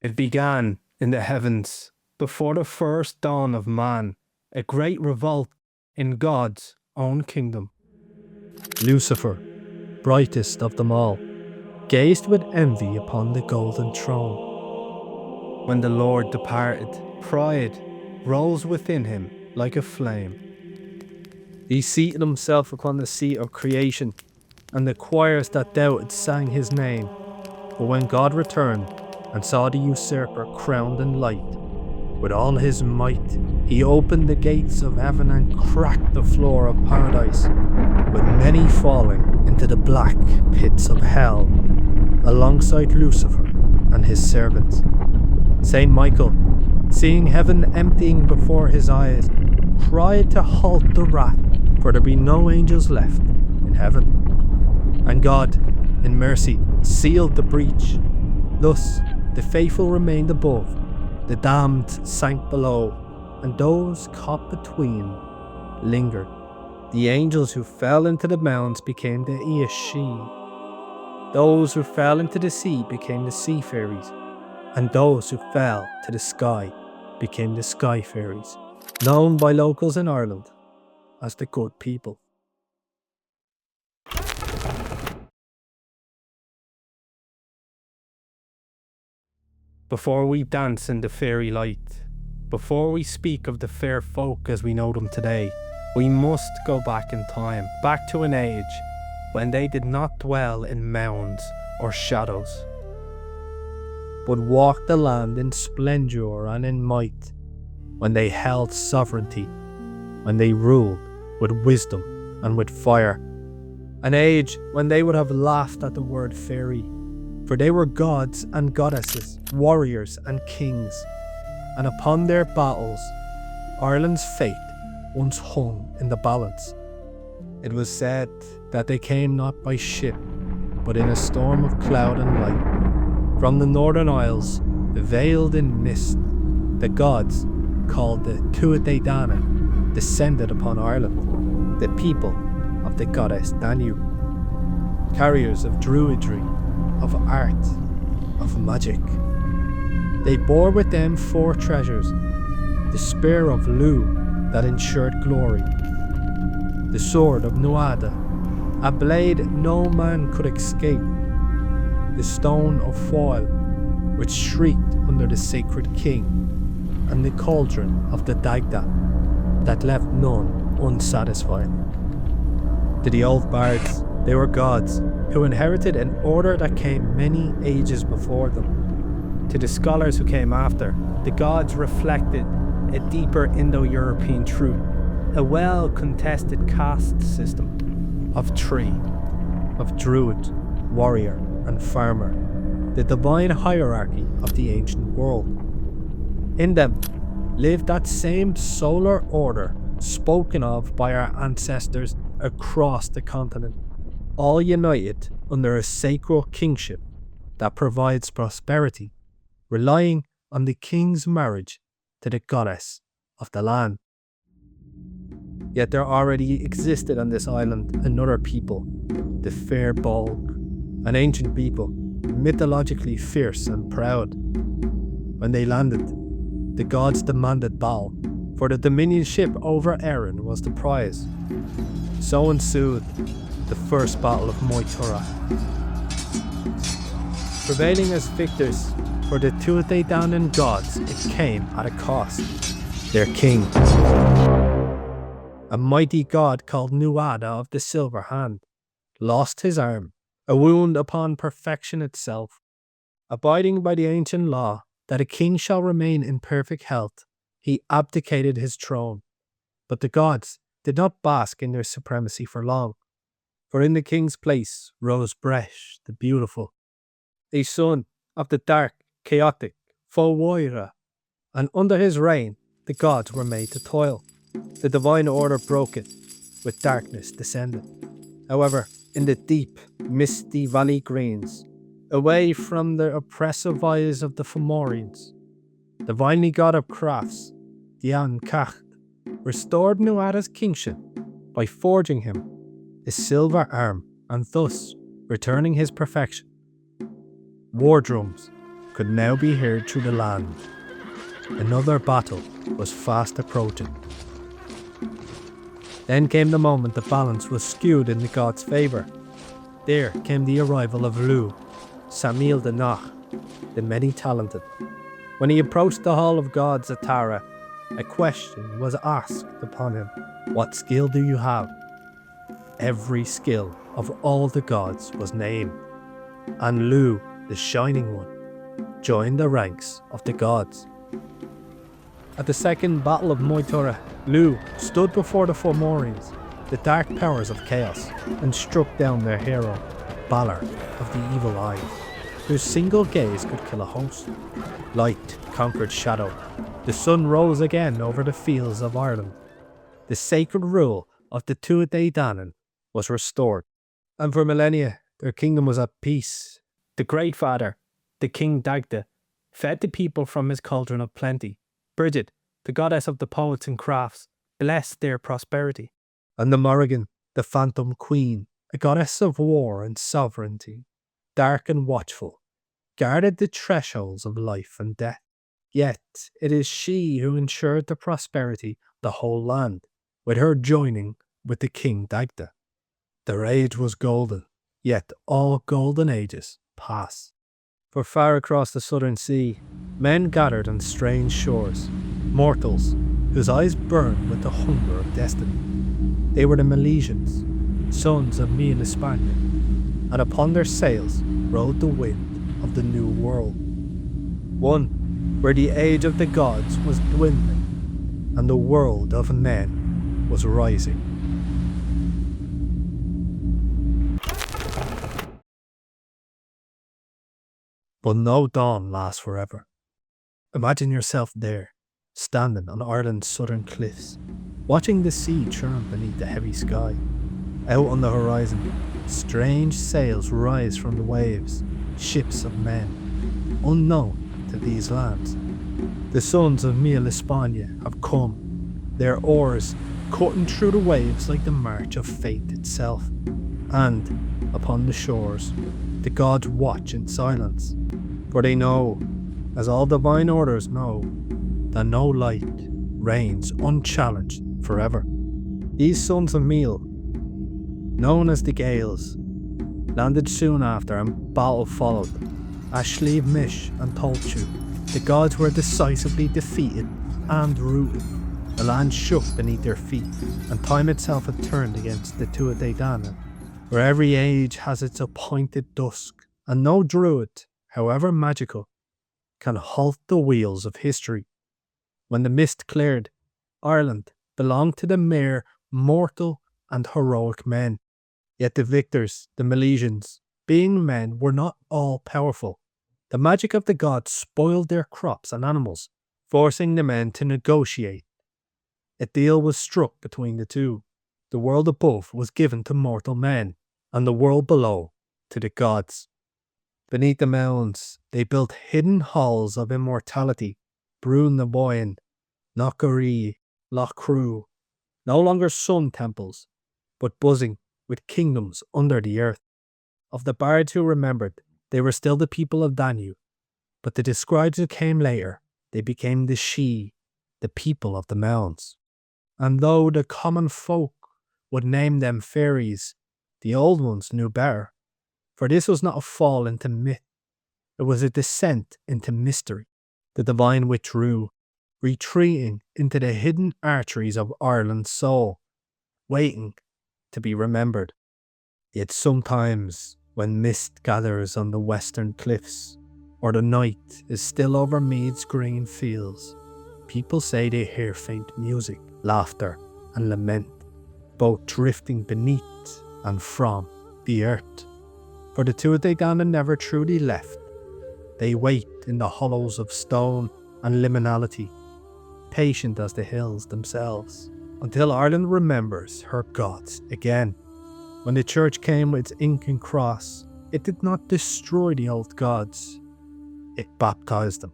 It began in the heavens, before the first dawn of man, a great revolt in God's own kingdom. Lucifer, brightest of them all, gazed with envy upon the golden throne. When the Lord departed, pride rose within him like a flame. He seated himself upon the seat of creation, and the choirs that doubted sang his name. But when God returned and saw the usurper crowned in light, with all his might he opened the gates of heaven and cracked the floor of paradise, with many falling into the black pits of hell, alongside Lucifer and his servants. Saint Michael, seeing heaven emptying before his eyes, cried to halt the wrath, for there be no angels left in heaven. And God, in mercy, sealed the breach. Thus the faithful remained above, the damned sank below, and those caught between lingered. The angels who fell into the mounds became the Aos Sídhe. Those who fell into the sea became the sea fairies, and those who fell to the sky became the sky fairies, known by locals in Ireland as the good people. Before we dance in the fairy light, before we speak of the fair folk as we know them today, we must go back in time, back to an age when they did not dwell in mounds or shadows, but walked the land in splendour and in might, when they held sovereignty, when they ruled with wisdom and with fire. An age when they would have laughed at the word fairy, for they were gods and goddesses, warriors and kings, and upon their battles, Ireland's fate once hung in the balance. It was said that they came not by ship, but in a storm of cloud and light. From the northern isles, veiled in mist, the gods, called the Tuatha Dé Danann, descended upon Ireland, the people of the goddess Danu, carriers of druidry, of art, of magic. They bore with them 4 treasures: the spear of Lugh that ensured glory, the sword of Nuada, a blade no man could escape, the stone of foil which shrieked under the sacred king, and the cauldron of the Dagda that left none unsatisfied. To the old bards, they were gods who inherited an order that came many ages before them. To the scholars who came after, the gods reflected a deeper Indo-European truth, a well-contested caste system of tree, of druid, warrior and farmer, the divine hierarchy of the ancient world. In them lived that same solar order spoken of by our ancestors across the continent, all united under a sacred kingship that provides prosperity, relying on the king's marriage to the goddess of the land. Yet there already existed on this island another people, the Fair Bolg, an ancient people, mythologically fierce and proud. When they landed, the gods demanded Baal, for the dominion ship over Erin was the prize. So ensued the first battle of Moytura. Prevailing as victors for the Tuatha Dé Danann gods, it came at a cost. Their king, a mighty god called Nuada of the Silver Hand, lost his arm, a wound upon perfection itself. Abiding by the ancient law that a king shall remain in perfect health, he abdicated his throne. But the gods did not bask in their supremacy for long, for in the king's place rose Bresh the Beautiful, a son of the dark, chaotic Folklore, and under his reign the gods were made to toil. The divine order broke it, with darkness descended. However, in the deep, misty valley greens, away from the oppressive eyes of the Fomorians, the divinely god of crafts, Dian Cacht, restored Nuada's kingship by forging him a silver arm and thus returning his perfection. War drums, could now be heard through the land. Another battle was fast approaching. Then came the moment the balance was skewed in the gods' favour. There came the arrival of Lugh, Samil the Nach, the many-talented. When he approached the Hall of Gods at Tara, a question was asked upon him. What skill do you have? Every skill of all the gods was named, and Lugh, the Shining One, joined the ranks of the gods. At the second battle of Moytura, Lugh stood before the Fomorians, the dark powers of chaos, and struck down their hero, Balor of the Evil Eye, whose single gaze could kill a host. Light conquered shadow. The sun rose again over the fields of Ireland. The sacred rule of the Tuatha Dé Danann was restored, and for millennia their kingdom was at peace. The Great Father, the King Dagda, fed the people from his cauldron of plenty. Brigid, the goddess of the poets and crafts, blessed their prosperity. And the Morrígan, the phantom queen, a goddess of war and sovereignty, dark and watchful, guarded the thresholds of life and death. Yet it is she who ensured the prosperity of the whole land, with her joining with the King Dagda. Their age was golden, yet all golden ages pass. For far across the southern sea, men gathered on strange shores, mortals whose eyes burned with the hunger of destiny. They were the Milesians, sons of Hispania, and upon their sails rode the wind of the new world. One where the age of the gods was dwindling, and the world of men was rising. But no dawn lasts forever. Imagine yourself there, standing on Ireland's southern cliffs, watching the sea churn beneath the heavy sky. Out on the horizon, strange sails rise from the waves, ships of men, unknown to these lands. The sons of Hispania have come, their oars cutting through the waves like the march of fate itself. And, upon the shores, the gods watch in silence, for they know, as all divine orders know, that no light reigns unchallenged forever. These sons of Meal, known as the Gaels, landed soon after and battle followed. As Slieve Mish and Tolchu, the gods were decisively defeated and rooted. The land shook beneath their feet, and time itself had turned against the Tuatha Dé Danann, where every age has its appointed dusk, and no druid, however magical, can halt the wheels of history. When the mist cleared, Ireland belonged to the mere mortal and heroic men. Yet the victors, the Milesians, being men, were not all powerful. The magic of the gods spoiled their crops and animals, forcing the men to negotiate. A deal was struck between the two. The world above was given to mortal men, and the world below to the gods. Beneath the mounds, they built hidden halls of immortality, Brún na Bóin, Knockary, Loch Crew, no longer sun temples, but buzzing with kingdoms under the earth. Of the bards who remembered, they were still the people of Danu, but the scribes who came later, they became the Sídhe, the people of the mounds. And though the common folk would name them fairies, the old ones knew better, for this was not a fall into myth, it was a descent into mystery. The divine withdrew, retreating into the hidden arteries of Ireland's soul, waiting to be remembered. Yet sometimes, when mist gathers on the western cliffs, or the night is still over Meade's green fields, people say they hear faint music, laughter and lament, both drifting beneath and from the earth. For the Tuatha Dé Danann never truly left. They wait in the hollows of stone and liminality, patient as the hills themselves, until Ireland remembers her gods again. When the church came with its ink and cross, it did not destroy the old gods, it baptized them.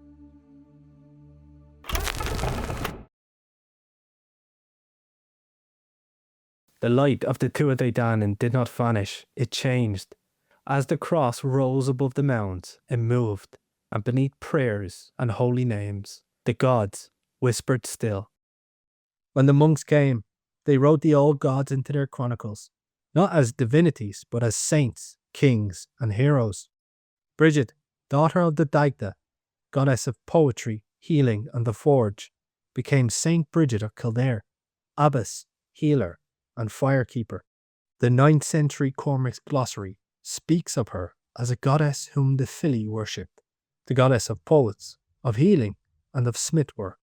The light of the Tuatha Dé Danann did not vanish, it changed. As the cross rose above the mounds, it moved, and beneath prayers and holy names, the gods whispered still. When the monks came, they wrote the old gods into their chronicles, not as divinities, but as saints, kings, and heroes. Brigid, daughter of the Dagda, goddess of poetry, healing, and the forge, became Saint Brigid of Kildare, abbess, healer, and firekeeper. The 9th century Cormac's glossary speaks of her as a goddess whom the Fili worshipped, the goddess of poets, of healing, and of smithwork.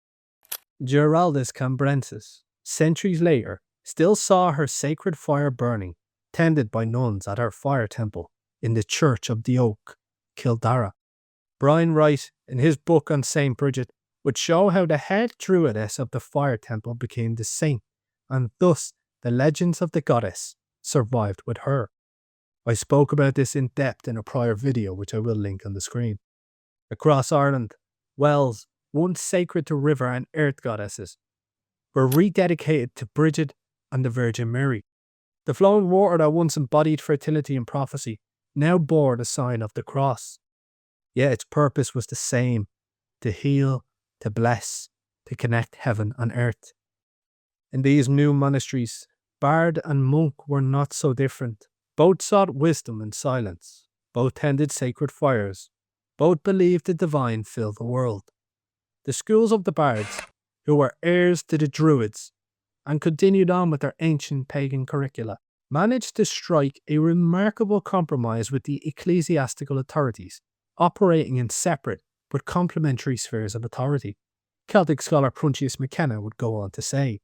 Geraldus Cambrensis, centuries later, still saw her sacred fire burning, tended by nuns at her fire temple in the Church of the Oak, Kildare. Brian Wright, in his book on Saint Brigid, would show how the head druidess of the fire temple became the saint, and thus the legends of the goddess survived with her. I spoke about this in depth in a prior video, which I will link on the screen. Across Ireland, wells, once sacred to river and earth goddesses, were rededicated to Brigid and the Virgin Mary. The flowing water that once embodied fertility and prophecy now bore the sign of the cross. Yet its purpose was the same: to heal, to bless, to connect heaven and earth. In these new monasteries, bard and monk were not so different. Both sought wisdom in silence. Both tended sacred fires. Both believed the divine filled the world. The schools of the bards, who were heirs to the druids and continued on with their ancient pagan curricula, managed to strike a remarkable compromise with the ecclesiastical authorities, operating in separate but complementary spheres of authority. Celtic scholar Pruntius McKenna would go on to say,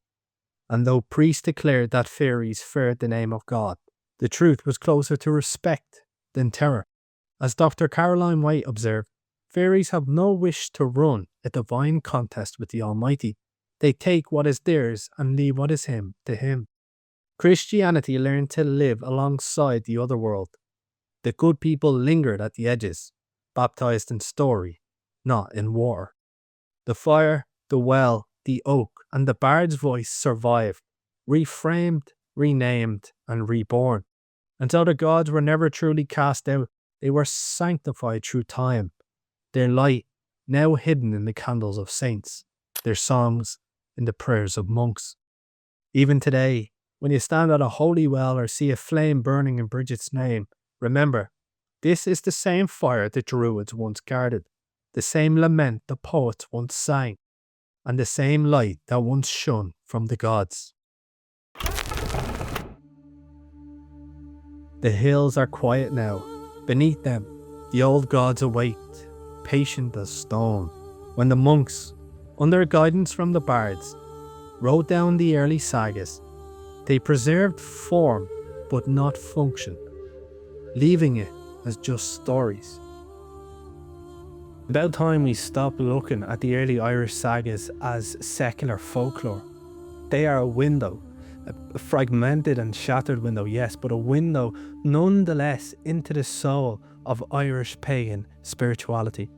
and though priests declared that fairies feared the name of God, the truth was closer to respect than terror. As Dr. Caroline White observed, fairies have no wish to run a divine contest with the Almighty. They take what is theirs and leave what is Him to Him. Christianity learned to live alongside the other world. The good people lingered at the edges, baptized in story, not in war. The fire, the well, the oak, and the bard's voice survived, reframed, renamed, and reborn. Until the gods were never truly cast out, they were sanctified through time. Their light, now hidden in the candles of saints, their songs in the prayers of monks. Even today, when you stand at a holy well or see a flame burning in Brigid's name, remember, this is the same fire the druids once guarded, the same lament the poets once sang, and the same light that once shone from the gods. The hills are quiet now. Beneath them, the old gods await, patient as stone. When the monks, under guidance from the bards, wrote down the early sagas, they preserved form but not function, leaving it as just stories. About time we stop looking at the early Irish sagas as secular folklore. They are a window, a fragmented and shattered window, yes, but a window nonetheless into the soul of Irish pagan spirituality.